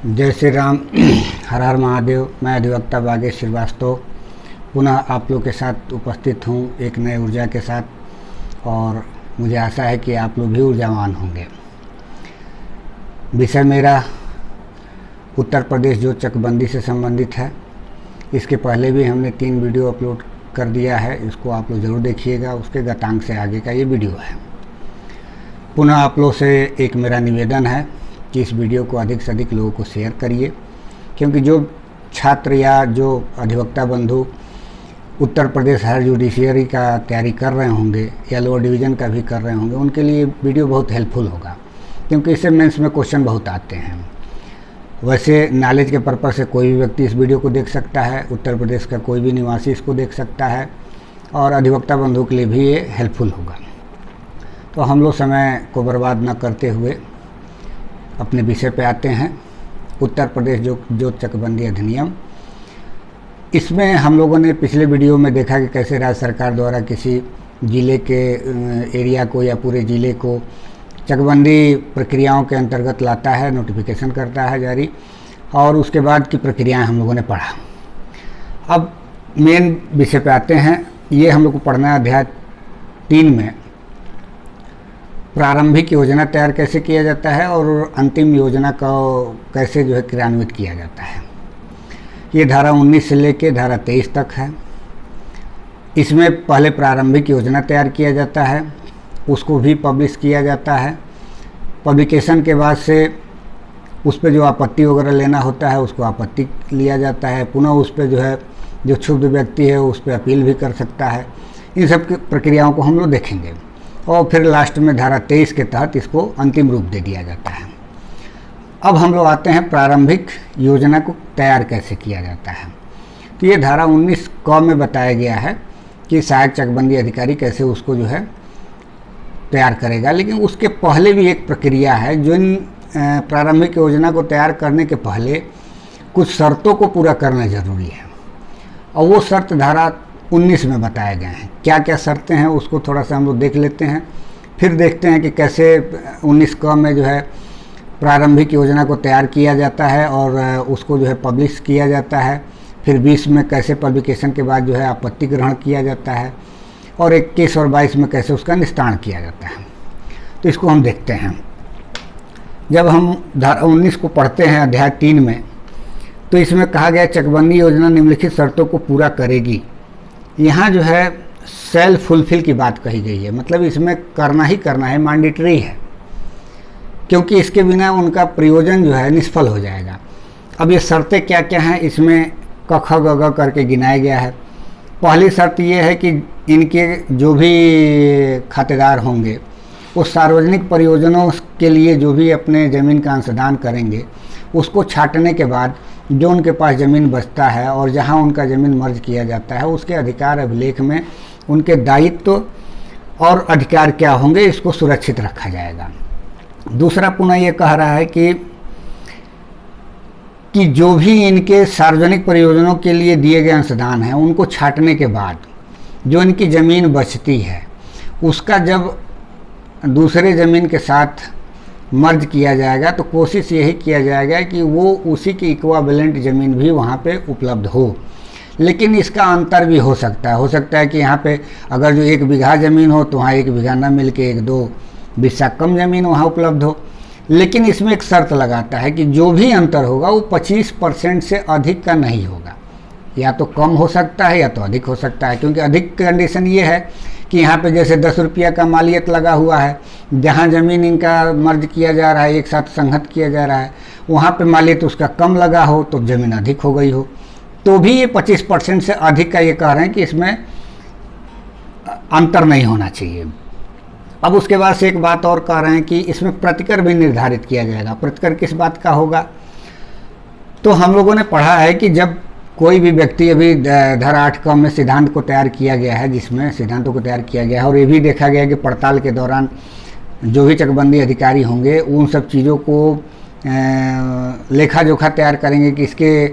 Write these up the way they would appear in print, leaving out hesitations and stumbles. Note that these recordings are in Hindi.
जय श्री राम। हर हर महादेव। मैं अधिवक्ता बागेश श्रीवास्तव पुनः आप लोग के साथ उपस्थित हूँ एक नए ऊर्जा के साथ, और मुझे आशा है कि आप लोग भी ऊर्जावान होंगे। विषय मेरा उत्तर प्रदेश जो चकबंदी से संबंधित है। इसके पहले भी हमने 3 वीडियो अपलोड कर दिया है, इसको आप लोग ज़रूर देखिएगा। उसके गतांक से आगे का ये वीडियो है। पुनः आप लोग से एक मेरा निवेदन है कि इस वीडियो को अधिक से अधिक लोगों को शेयर करिए, क्योंकि जो छात्र या जो अधिवक्ता बंधु उत्तर प्रदेश हायर जुडिशियरी का तैयारी कर रहे होंगे या लोअर डिवीज़न का भी कर रहे होंगे, उनके लिए वीडियो बहुत हेल्पफुल होगा, क्योंकि इससे मेंस में क्वेश्चन बहुत आते हैं। वैसे नॉलेज के पर्पज़ से कोई भी व्यक्ति इस वीडियो को देख सकता है, उत्तर प्रदेश का कोई भी निवासी इसको देख सकता है, और अधिवक्ता बंधु के लिए भी ये हेल्पफुल होगा। तो हम लोग समय को बर्बाद न करते हुए अपने विषय पे आते हैं। उत्तर प्रदेश जो चकबंदी अधिनियम, इसमें हम लोगों ने पिछले वीडियो में देखा कि कैसे राज्य सरकार द्वारा किसी ज़िले के एरिया को या पूरे ज़िले को चकबंदी प्रक्रियाओं के अंतर्गत लाता है, नोटिफिकेशन करता है जारी, और उसके बाद की प्रक्रियाएं हम लोगों ने पढ़ा। अब मेन विषय पे आते हैं। ये हम लोग को पढ़ना है अध्याय 3 में प्रारंभिक योजना तैयार कैसे किया जाता है और अंतिम योजना को कैसे जो है क्रियान्वित किया जाता है। ये धारा 19 से लेके धारा 23 तक है। इसमें पहले प्रारंभिक योजना तैयार किया जाता है, उसको भी पब्लिश किया जाता है। पब्लिकेशन के बाद से उस पर जो आपत्ति वगैरह लेना होता है उसको आपत्ति लिया जाता है। पुनः उस पर जो है जो क्षुब्ध व्यक्ति है उस पर अपील भी कर सकता है। इन सब की प्रक्रियाओं को हम लोग देखेंगे, और फिर लास्ट में धारा 23 के तहत इसको अंतिम रूप दे दिया जाता है। अब हम लोग आते हैं प्रारंभिक योजना को तैयार कैसे किया जाता है। तो ये धारा 19 क में बताया गया है कि सहायक चकबंदी अधिकारी कैसे उसको जो है तैयार करेगा। लेकिन उसके पहले भी एक प्रक्रिया है जो इन प्रारंभिक योजना को तैयार करने के पहले कुछ शर्तों को पूरा करना ज़रूरी है, और वो शर्त धारा 19 में बताए गए हैं। क्या क्या शर्तें हैं उसको थोड़ा सा हम लोग देख लेते हैं, फिर देखते हैं कि कैसे 19 क में जो है प्रारंभिक योजना को तैयार किया जाता है और उसको जो है पब्लिश किया जाता है। फिर 20 में कैसे पब्लिकेशन के बाद जो है आपत्ति ग्रहण किया जाता है, और 21 और 22 में कैसे उसका निस्तारण किया जाता है। तो इसको हम देखते हैं। जब हम धारा 19 को पढ़ते हैं अध्याय 3 में, तो इसमें कहा गया चकबंदी योजना निम्नलिखित शर्तों को पूरा करेगी। यहाँ जो है सेल्फ फुलफिल की बात कही गई है, मतलब इसमें करना ही करना है, मैंडेटरी है, क्योंकि इसके बिना उनका प्रयोजन जो है निष्फल हो जाएगा। अब ये शर्तें क्या क्या हैं इसमें क ख ग घ करके गिनाया गया है। पहली शर्त ये है कि इनके जो भी खातेदार होंगे वो सार्वजनिक परियोजनाओं के लिए जो भी अपने ज़मीन का अंशदान करेंगे, उसको छांटने के बाद जो उनके पास ज़मीन बचता है और जहां उनका ज़मीन मर्ज किया जाता है उसके अधिकार अभिलेख में उनके दायित्व और अधिकार क्या होंगे इसको सुरक्षित रखा जाएगा। दूसरा पुनः ये कह रहा है कि जो भी इनके सार्वजनिक परियोजनाओं के लिए दिए गए अंशदान हैं उनको छांटने के बाद जो इनकी ज़मीन बचती है उसका जब दूसरे ज़मीन के साथ मर्ज किया जाएगा तो कोशिश यही किया जाएगा कि वो उसी की इक्विवेलेंट ज़मीन भी वहाँ पे उपलब्ध हो। लेकिन इसका अंतर भी हो सकता है कि यहाँ पे अगर जो 1 बीघा ज़मीन हो तो वहाँ 1 बीघा ना मिल के 1-2 बिस्सा कम ज़मीन वहाँ उपलब्ध हो। लेकिन इसमें एक शर्त लगाता है कि जो भी अंतर होगा वो 25% से अधिक का नहीं होगा, या तो कम हो सकता है या तो अधिक हो सकता है। क्योंकि अधिक कंडीशन ये है कि यहाँ पे जैसे 10 रुपया का मालियत लगा हुआ है, जहाँ ज़मीन इनका मर्ज किया जा रहा है, एक साथ संहत किया जा रहा है, वहाँ पे मालियत उसका कम लगा हो तो ज़मीन अधिक हो गई हो, तो भी ये 25% से अधिक का ये कह रहे हैं कि इसमें अंतर नहीं होना चाहिए। अब उसके बाद से एक बात और कह रहे हैं कि इसमें प्रतिकर भी निर्धारित किया जाएगा। प्रतिकर किस बात का होगा? तो हम लोगों ने पढ़ा है कि जब कोई भी व्यक्ति, अभी धारा 8 क में सिद्धांत को तैयार किया गया है, जिसमें सिद्धांतों को तैयार किया गया है, और ये भी देखा गया कि पड़ताल के दौरान जो भी चकबंदी अधिकारी होंगे उन सब चीज़ों को लेखा जोखा तैयार करेंगे कि इसके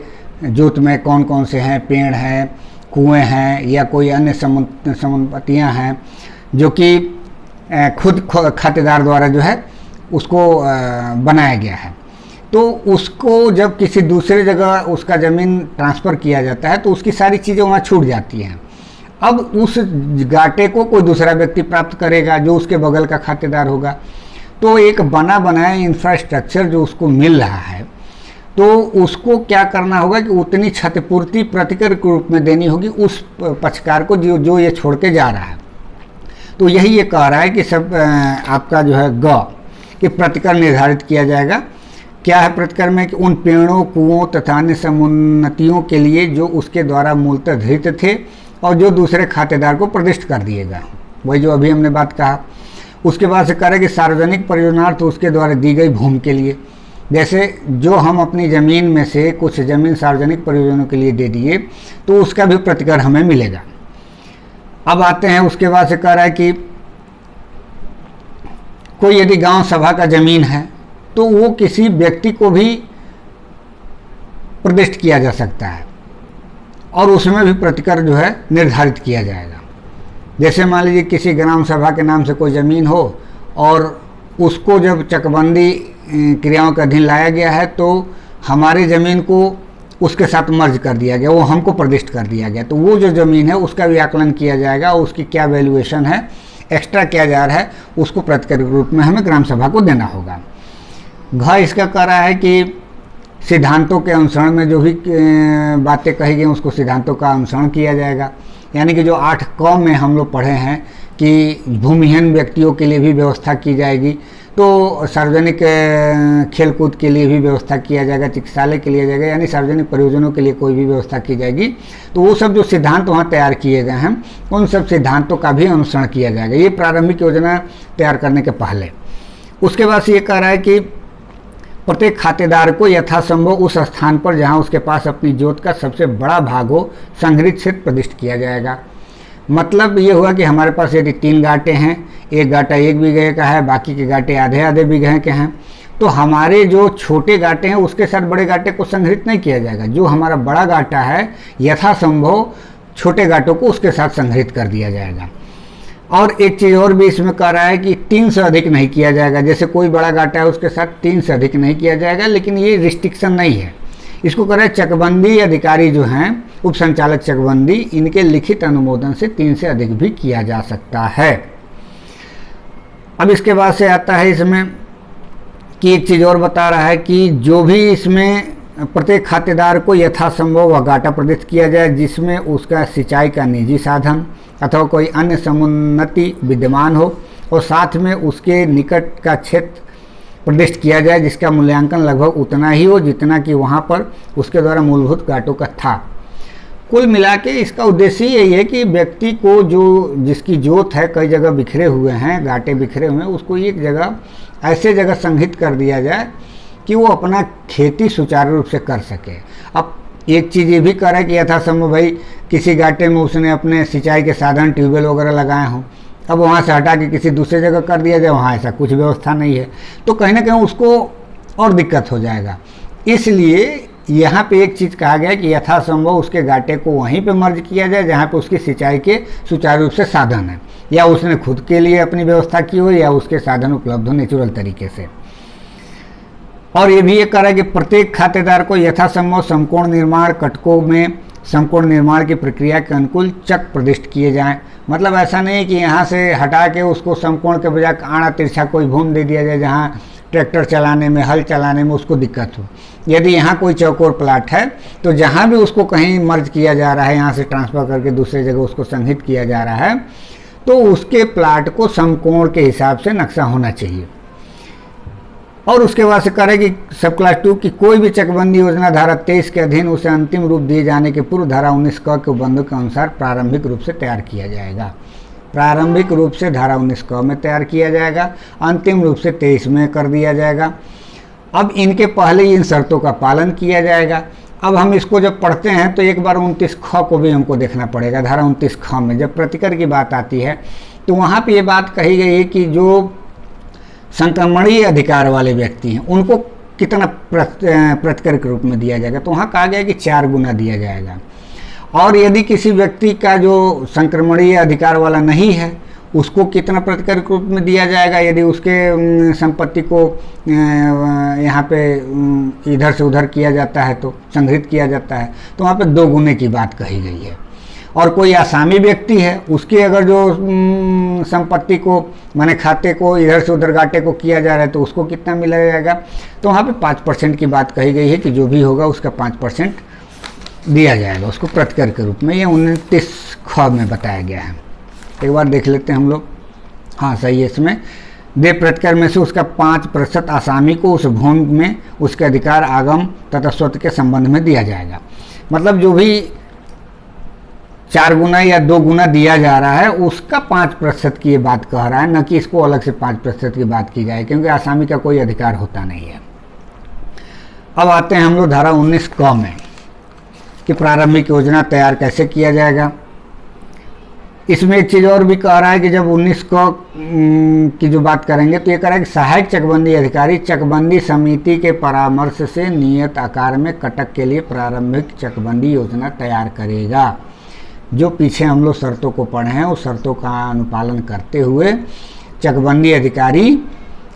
जोत में कौन कौन से हैं, पेड़ हैं, कुएं हैं या कोई अन्य संपत्तियां हैं जो कि खुद खातेदार द्वारा जो है उसको बनाया गया है। तो उसको जब किसी दूसरे जगह उसका ज़मीन ट्रांसफ़र किया जाता है तो उसकी सारी चीज़ें वहाँ छूट जाती हैं। अब उस घाटे को कोई दूसरा व्यक्ति प्राप्त करेगा जो उसके बगल का खातेदार होगा। तो एक बना बनाया इंफ्रास्ट्रक्चर जो उसको मिल रहा है, तो उसको क्या करना होगा कि उतनी क्षतिपूर्ति प्रतिकर के रूप में देनी होगी उस पक्षकार को जो ये छोड़ के जा रहा है। तो यही ये कह रहा है कि सब आपका जो है ग कि प्रतिकर निर्धारित किया जाएगा। क्या है प्रतिकर में कि उन पेड़ों, कुओं तथा अन्य समुन्नतियों के लिए जो उसके द्वारा मूलतः धृत थे और जो दूसरे खातेदार को प्रदिष्ट कर दिएगा, वही जो अभी हमने बात कहा। उसके बाद से करें कि सार्वजनिक परियोजनार्थ उसके द्वारा दी गई भूमि के लिए, जैसे जो हम अपनी ज़मीन में से कुछ ज़मीन सार्वजनिक परियोजनाओं के लिए दे दिए तो उसका भी प्रतिकर हमें मिलेगा। अब आते हैं उसके बाद से कह रहा है कि कोई यदि गांव सभा का ज़मीन है तो वो किसी व्यक्ति को भी प्रदिष्ट किया जा सकता है और उसमें भी प्रतिकर जो है निर्धारित किया जाएगा। जैसे मान लीजिए किसी ग्राम सभा के नाम से कोई ज़मीन हो और उसको जब चकबंदी क्रियाओं के अधीन लाया गया है तो हमारी ज़मीन को उसके साथ मर्ज कर दिया गया, वो हमको प्रदिष्ट कर दिया गया, तो वो जो ज़मीन है उसका भी आकलन किया जाएगा और उसकी क्या वैल्यूएशन है, एक्स्ट्रा क्या जा रहा है, उसको प्रतिकर के रूप में हमें ग्राम सभा को देना होगा। घ इसका कह रहा है कि सिद्धांतों के अनुसरण में जो भी बातें कही गई उसको सिद्धांतों का अनुसरण किया जाएगा। यानी कि जो 8 क में हम लोग पढ़े हैं कि भूमिहीन व्यक्तियों के लिए भी व्यवस्था की जाएगी, तो सार्वजनिक खेलकूद के लिए भी व्यवस्था किया जाएगा, चिकित्सालय के लिए जाएगा, यानी सार्वजनिक परियोजनाओं के लिए कोई भी व्यवस्था की जाएगी। तो वो सब जो सिद्धांत वहाँ तैयार किए गए हैं उन सब सिद्धांतों का भी अनुसरण किया जाएगा, ये प्रारंभिक योजना तैयार करने के पहले। उसके बाद से ये कह रहा है कि प्रत्येक खातेदार को यथासंभव उस स्थान पर जहाँ उसके पास अपनी जोत का सबसे बड़ा भाग हो संग्रहित क्षेत्र प्रदिष्ट किया जाएगा। मतलब ये हुआ कि हमारे पास यदि 3 गाटे हैं, एक गाटा 1 बीघे का है, बाकी के गाटे आधे आधे बीघे के हैं, तो हमारे जो छोटे गाटे हैं उसके साथ बड़े गाटे को संग्रहित नहीं किया जाएगा। जो हमारा बड़ा गाटा है यथासंभव छोटे गाटों को उसके साथ संग्रहित कर दिया जाएगा। और एक चीज़ और भी इसमें कह रहा है कि 3 से अधिक नहीं किया जाएगा। जैसे कोई बड़ा गाटा है उसके साथ 3 से अधिक नहीं किया जाएगा, लेकिन ये रिस्ट्रिक्शन नहीं है। इसको कह रहा है चकबंदी अधिकारी जो हैं, उप संचालक चकबंदी, इनके लिखित अनुमोदन से 3 से अधिक भी किया जा सकता है। अब इसके बाद से आता है इसमें कि एक चीज़ और बता रहा है कि जो भी इसमें प्रत्येक खातेदार को यथासंभव वह गाटा प्रदिष्ट किया जाए जिसमें उसका सिंचाई का निजी साधन अथवा कोई अन्य समुन्नति विद्यमान हो और साथ में उसके निकट का क्षेत्र प्रदिष्ट किया जाए जिसका मूल्यांकन लगभग उतना ही हो जितना कि वहाँ पर उसके द्वारा मूलभूत गाटों का था। कुल मिला के इसका उद्देश्य यही है कि व्यक्ति को जो जिसकी जोत है कई जगह बिखरे हुए हैं, गाटे बिखरे हुए हैं, उसको एक जगह ऐसे जगह संग्रहित कर दिया जाए कि वो अपना खेती सुचारू रूप से कर सके। अब एक चीज़ ये भी करे कि यथासंभव भाई किसी गाटे में उसने अपने सिंचाई के साधन ट्यूबवेल वगैरह लगाए हों, अब वहाँ से हटा के किसी दूसरे जगह कर दिया जाए, वहाँ ऐसा कुछ व्यवस्था नहीं है, तो कहीं ना कहीं उसको और दिक्कत हो जाएगा। इसलिए यहाँ पे एक चीज़ कहा गया कि यथासंभव उसके गाटे को वहीं पे मर्ज किया जाए जहाँ पे उसकी सिंचाई के सुचारू रूप से साधन है, या उसने खुद के लिए अपनी व्यवस्था की हो या उसके साधन उपलब्ध हो नेचुरल तरीके से। और ये भी ये करा कि प्रत्येक खातेदार को यथासंभव समकोण निर्माण कटकों में समकोण निर्माण की प्रक्रिया के अनुकूल चक प्रदिष्ट किए जाएं। मतलब ऐसा नहीं कि यहाँ से हटा के उसको समकोण के बजाय आड़ा तिरछा कोई भूमि दे दिया जाए जहाँ ट्रैक्टर चलाने में, हल चलाने में उसको दिक्कत हो। यदि यहाँ कोई चौकोर प्लाट है तो जहाँ भी उसको कहीं मर्ज किया जा रहा है, यहाँ से ट्रांसफ़र करके दूसरे जगह उसको संग्रहित किया जा रहा है, तो उसके प्लाट को समकोण के हिसाब से नक्शा होना चाहिए। और उसके बाद से करेगी सब क्लास 2 की कोई भी चकबंदी योजना धारा 23 के अधीन उसे अंतिम रूप दिए जाने के पूर्व धारा 19 क के बंधों के अनुसार प्रारंभिक रूप से तैयार किया जाएगा। प्रारंभिक रूप से धारा 19 क में तैयार किया जाएगा, अंतिम रूप से 23 में कर दिया जाएगा। अब इनके पहले इन शर्तों का पालन किया जाएगा। अब हम इसको जब पढ़ते हैं तो एक बार 29 ख को भी हमको देखना पड़ेगा। धारा 29 ख में जब प्रतिकर की बात आती है तो वहाँ पर ये बात कही गई है कि जो संक्रमणीय अधिकार वाले व्यक्ति हैं उनको कितना प्रतिकर के रूप में दिया जाएगा, तो वहाँ कहा गया कि 4 गुना दिया जाएगा। और यदि किसी व्यक्ति का जो संक्रमणीय अधिकार वाला नहीं है उसको कितना प्रतिकर के रूप में दिया जाएगा, यदि उसके संपत्ति को यहाँ पे इधर से उधर किया जाता है तो संग्रहित किया जाता है, तो वहाँ पे 2 गुने की बात कही गई है। और कोई आसामी व्यक्ति है, उसकी अगर जो संपत्ति को माने खाते को इधर से उधर घाटे को किया जा रहा है तो उसको कितना मिला जाएगा, तो वहाँ पे 5% की बात कही गई है कि जो भी होगा उसका 5% दिया जाएगा उसको प्रतिकर के रूप में। ये 29 ख में बताया गया है। एक बार देख लेते हैं हम लोग। हाँ सही है, इसमें दे प्रतिकर में से उसका 5% आसामी को उस भूमि में उसके अधिकार आगम तथा स्वतः के संबंध में दिया जाएगा। मतलब जो भी 4 गुना या 2 गुना दिया जा रहा है उसका 5% की ये बात कह रहा है, न कि इसको अलग से 5% की बात की जाए, क्योंकि आसामी का कोई अधिकार होता नहीं है। अब आते हैं हम लोग धारा 19 क में कि प्रारंभिक योजना तैयार कैसे किया जाएगा। इसमें एक चीज़ और भी कह रहा है कि जब 19 क की जो बात करेंगे तो ये कह रहा है कि सहायक चकबंदी अधिकारी चकबंदी समिति के परामर्श से नियत आकार में कटक के लिए प्रारंभिक चकबंदी योजना तैयार करेगा। जो पीछे हम लोग शर्तों को पढ़े हैं उस शर्तों का अनुपालन करते हुए चकबंदी अधिकारी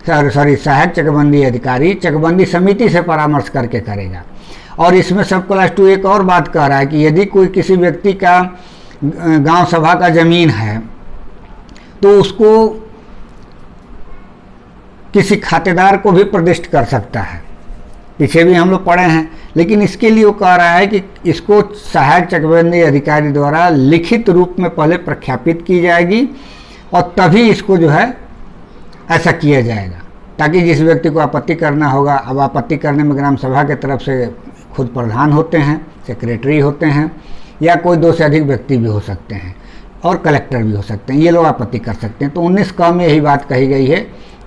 सहायक चकबंदी अधिकारी चकबंदी समिति से परामर्श करके करेगा। और इसमें सब क्लास 2 एक और बात कह रहा है कि यदि कोई किसी व्यक्ति का गांव सभा का जमीन है तो उसको किसी खातेदार को भी प्रदिष्ट कर सकता है, पीछे भी हम लोग पढ़े हैं। लेकिन इसके लिए वो कह रहा है कि इसको सहायक चकबंदी अधिकारी द्वारा लिखित रूप में पहले प्रख्यापित की जाएगी और तभी इसको जो है ऐसा किया जाएगा, ताकि जिस व्यक्ति को आपत्ति करना होगा, अब आपत्ति करने में ग्राम सभा की तरफ से खुद प्रधान होते हैं, सेक्रेटरी होते हैं, या कोई 2 से अधिक व्यक्ति भी हो सकते हैं और कलेक्टर भी हो सकते हैं, ये लोग आपत्ति कर सकते हैं। तो 19 क में यही बात कही गई है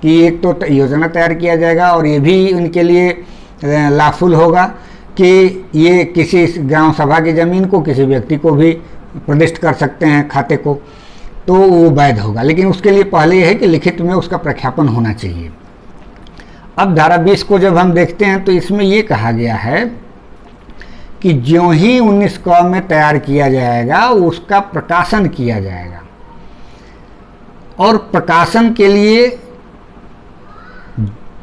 कि एक तो योजना तैयार किया जाएगा और ये भी उनके लिए लाफुल होगा कि ये किसी ग्राम सभा की ज़मीन को किसी व्यक्ति को भी प्रदिष्ट कर सकते हैं खाते को, तो वो वैध होगा। लेकिन उसके लिए पहले यह है कि लिखित में उसका प्रख्यापन होना चाहिए। अब धारा 20 को जब हम देखते हैं तो इसमें ये कहा गया है कि ज्यों ही 19 क में तैयार किया जाएगा उसका प्रकाशन किया जाएगा, और प्रकाशन के लिए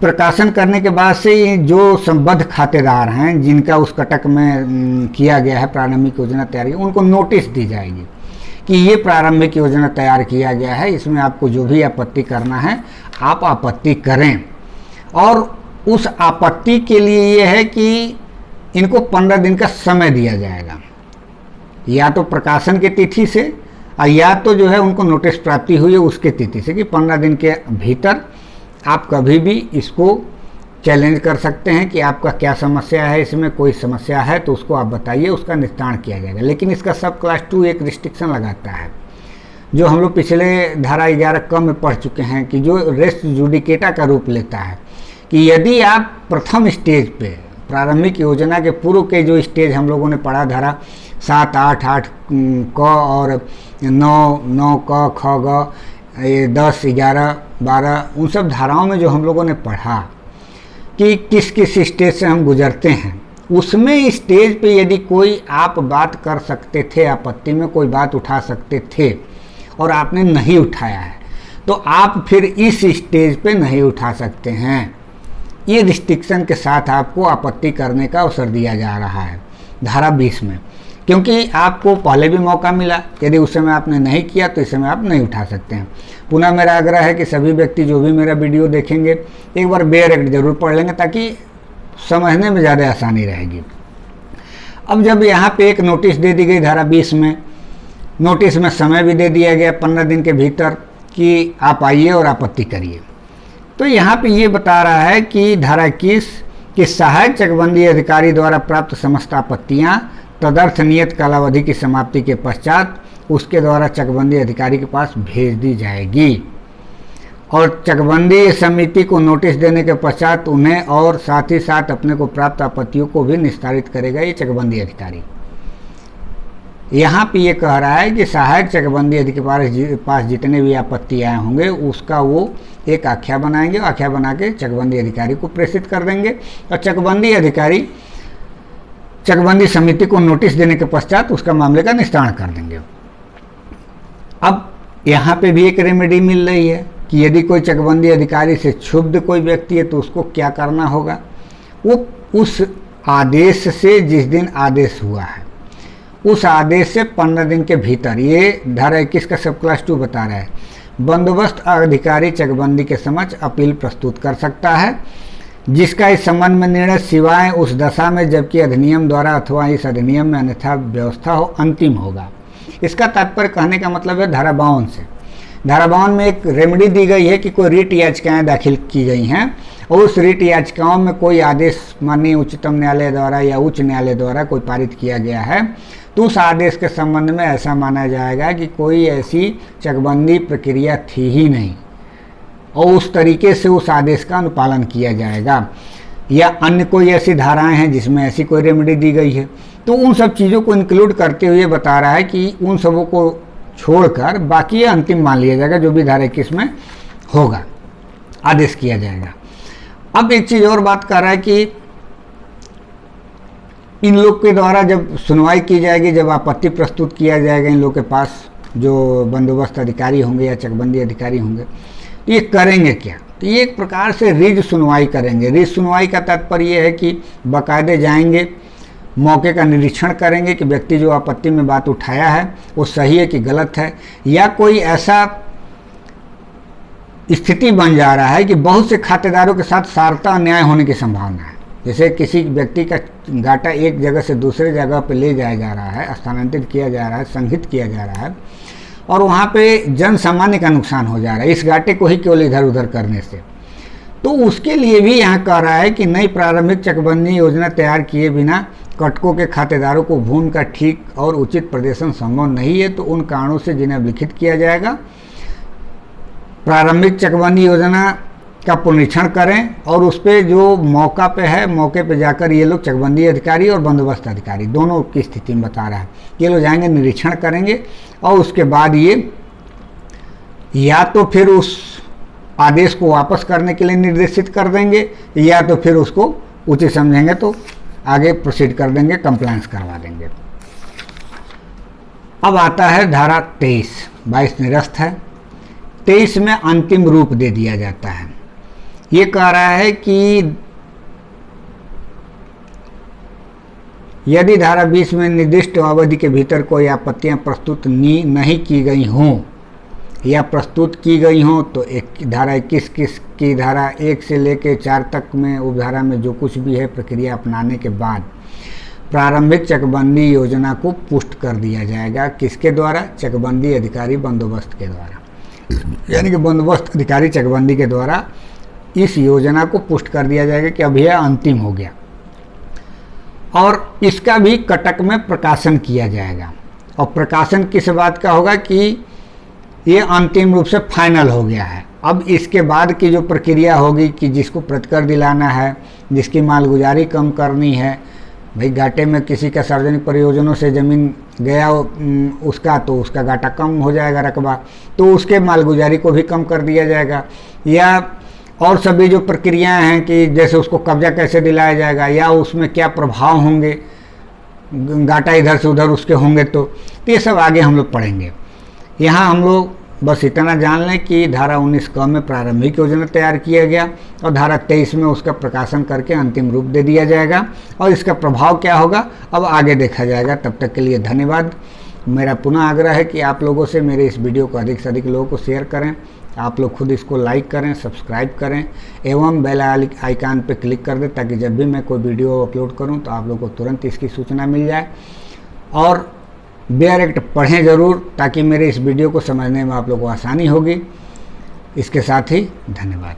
प्रकाशन करने के बाद से जो संबद्ध खातेदार हैं जिनका उस कटक में किया गया है प्रारंभिक योजना तैयार, उनको नोटिस दी जाएगी कि ये प्रारंभिक योजना तैयार किया गया है, इसमें आपको जो भी आपत्ति करना है आप आपत्ति करें। और उस आपत्ति के लिए ये है कि इनको 15 दिन का समय दिया जाएगा, या तो प्रकाशन की तिथि से या तो जो है उनको नोटिस प्राप्ति हुई है उसके तिथि से, कि 15 दिन के भीतर आप कभी भी इसको चैलेंज कर सकते हैं कि आपका क्या समस्या है, इसमें कोई समस्या है तो उसको आप बताइए, उसका निस्तारण किया जाएगा। लेकिन इसका सब क्लास 2 एक रिस्ट्रिक्शन लगाता है जो हम लोग पिछले धारा 11 क में पढ़ चुके हैं, कि जो रेस्ट जुडिकेटा का रूप लेता है कि यदि आप प्रथम स्टेज पे प्रारंभिक योजना के पूर्व के जो स्टेज हम लोगों ने पढ़ा धारा 7, 8, 8 क और 9 क, ख, ग, 10, 11, 12 उन सब धाराओं में जो हम लोगों ने पढ़ा कि किस किस स्टेज से हम गुजरते हैं, उसमें स्टेज पे यदि कोई आप बात कर सकते थे, आपत्ति में कोई बात उठा सकते थे और आपने नहीं उठाया है तो आप फिर इस स्टेज पे नहीं उठा सकते हैं। ये रिस्ट्रिक्शन के साथ आपको आपत्ति करने का अवसर दिया जा रहा है धारा 20 में, क्योंकि आपको पहले भी मौका मिला, यदि उस समय आपने नहीं किया तो इस समय आप नहीं उठा सकते हैं। पुनः मेरा आग्रह है कि सभी व्यक्ति जो भी मेरा वीडियो देखेंगे एक बार बेयर एक्ट जरूर पढ़ लेंगे ताकि समझने में ज़्यादा आसानी रहेगी। अब जब यहाँ पे एक नोटिस दे दी गई धारा 20 में, नोटिस में समय भी दे दिया गया 15 दिन के भीतर कि आप आइए और आपत्ति करिए, तो यहाँ पे ये बता रहा है कि धारा 21 कि सहायक चकबंदी अधिकारी द्वारा प्राप्त समस्त आपत्तियाँ तदर्थ नियत कालावधि की समाप्ति के पश्चात उसके द्वारा चकबंदी अधिकारी के पास भेज दी जाएगी, और चकबंदी समिति को नोटिस देने के पश्चात उन्हें और साथ ही साथ अपने को प्राप्त आपत्तियों को भी निस्तारित करेगा ये चकबंदी अधिकारी। यहाँ पे ये कह रहा है कि सहायक चकबंदी अधिकारी के पास जितने भी आपत्ति आए होंगे उसका वो एक आख्या बनाएंगे, आख्या बना के चकबंदी अधिकारी को प्रेषित कर देंगे और चकबंदी अधिकारी चकबंदी समिति को नोटिस देने के पश्चात उसका मामले का निस्तारण कर देंगे। अब यहाँ पे भी एक रेमेडी मिल रही है कि यदि कोई चकबंदी अधिकारी से क्षुब्ध कोई व्यक्ति है तो उसको क्या करना होगा। वो उस आदेश से, जिस दिन आदेश हुआ है उस आदेश से 15 दिन के भीतर, ये धारा 21 का सब क्लास 2 बता रहा है, बंदोबस्त अधिकारी चकबंदी के समक्ष अपील प्रस्तुत कर सकता है, जिसका इस संबंध में निर्णय सिवाय उस दशा में जबकि अधिनियम द्वारा अथवा इस अधिनियम में अन्यथा व्यवस्था हो अंतिम होगा। इसका तात्पर्य कहने का मतलब है धारा 52 से। धारा 52 में एक रेमेडी दी गई है कि कोई रिट याचिकाएं दाखिल की गई हैं और उस रिट याचिकाओं में कोई आदेश माननीय उच्चतम न्यायालय द्वारा या उच्च न्यायालय द्वारा कोई पारित किया गया है, तो उस आदेश के संबंध में ऐसा माना जाएगा कि कोई ऐसी चकबंदी प्रक्रिया थी ही नहीं और उस तरीके से उस आदेश का अनुपालन किया जाएगा, या अन्य कोई ऐसी धाराएं हैं जिसमें ऐसी कोई रेमेडी दी गई है। तो उन सब चीज़ों को इंक्लूड करते हुए बता रहा है कि उन सबों को छोड़कर बाकी ये अंतिम मान लिया जाएगा, जो भी धारा 21 में होगा आदेश किया जाएगा। अब एक चीज़ और बात कर रहा है कि इन लोग के द्वारा जब सुनवाई की जाएगी, जब आपत्ति प्रस्तुत किया जाएगा इन लोग के पास, जो बंदोबस्त अधिकारी होंगे या चकबंदी अधिकारी होंगे, तो ये करेंगे क्या। तो ये एक प्रकार से रिज सुनवाई करेंगे। रिज सुनवाई का तात्पर्य ये है कि बाकायदे जाएंगे, मौके का निरीक्षण करेंगे कि व्यक्ति जो आपत्ति में बात उठाया है वो सही है कि गलत है, या कोई ऐसा स्थिति बन जा रहा है कि बहुत से खातेदारों के साथ सारता अन्याय होने की संभावना है। जैसे किसी व्यक्ति का घाटा एक जगह से दूसरे जगह पे ले जाया जा रहा है, स्थानांतरित किया जा रहा है, संहित किया जा रहा है और वहाँ पे जन सामान्य का नुकसान हो जा रहा है इस घाटे को ही केवल इधर उधर करने से। तो उसके लिए भी यहाँ कह रहा है कि नई प्रारंभिक चकबंदी योजना तैयार किए बिना कटकों के खातेदारों को भूमि का ठीक और उचित प्रदर्शन संभव नहीं है, तो उन कारणों से जिन्हें लिखित किया जाएगा प्रारंभिक चकबंदी योजना का पुनरीक्षण करें और उस पर जो मौका पे है, मौके पे जाकर ये लोग चकबंदी अधिकारी और बंदोबस्त अधिकारी दोनों की स्थिति में बता रहा है, ये लोग जाएंगे, निरीक्षण करेंगे और उसके बाद ये या तो फिर उस आदेश को वापस करने के लिए निर्देशित कर देंगे या तो फिर उसको उचित समझेंगे तो आगे प्रोसीड कर देंगे, कंप्लायंस करवा देंगे। अब आता है धारा 22 निरस्त है। 23 में अंतिम रूप दे दिया जाता है। ये कह रहा है कि यदि धारा 20 में निर्दिष्ट अवधि के भीतर कोई आपत्तियां प्रस्तुत नहीं की गई हों या प्रस्तुत की गई हों तो एक धारा 21 की धारा 1 से लेकर 4 तक में उपधारा में जो कुछ भी है प्रक्रिया अपनाने के बाद प्रारंभिक चकबंदी योजना को पुष्ट कर दिया जाएगा। किसके द्वारा? चकबंदी अधिकारी बंदोबस्त के द्वारा, यानी कि बंदोबस्त अधिकारी चकबंदी के द्वारा इस योजना को पुष्ट कर दिया जाएगा कि अब यह अंतिम हो गया और इसका भी कटक में प्रकाशन किया जाएगा। और प्रकाशन किस बात का होगा कि ये अंतिम रूप से फाइनल हो गया है। अब इसके बाद की जो प्रक्रिया होगी कि जिसको प्रतिकर दिलाना है, जिसकी मालगुजारी कम करनी है, भाई घाटे में किसी का सार्वजनिक परियोजनों से ज़मीन गया उसका, तो उसका घाटा कम हो जाएगा रकबा, तो उसके मालगुजारी को भी कम कर दिया जाएगा। या और सभी जो प्रक्रियाएं हैं कि जैसे उसको कब्जा कैसे दिलाया जाएगा या उसमें क्या प्रभाव होंगे, घाटा इधर से उधर उसके होंगे, तो ये सब आगे हम लोग पढ़ेंगे। यहाँ हम लोग बस इतना जान लें कि धारा 19 क में प्रारंभिक योजना तैयार किया गया और धारा 23 में उसका प्रकाशन करके अंतिम रूप दे दिया जाएगा और इसका प्रभाव क्या होगा अब आगे देखा जाएगा। तब तक के लिए धन्यवाद। मेरा पुनः आग्रह है कि आप लोगों से मेरे इस वीडियो को अधिक से अधिक लोगों को शेयर करें, आप लोग खुद इसको लाइक करें, सब्सक्राइब करें एवं बेल आइकन पर क्लिक कर दें ताकि जब भी मैं कोई वीडियो अपलोड करूं तो आप लोगों को तुरंत इसकी सूचना मिल जाए। और बेयर एक्ट पढ़ें ज़रूर ताकि मेरे इस वीडियो को समझने में आप लोगों को आसानी होगी। इसके साथ ही धन्यवाद।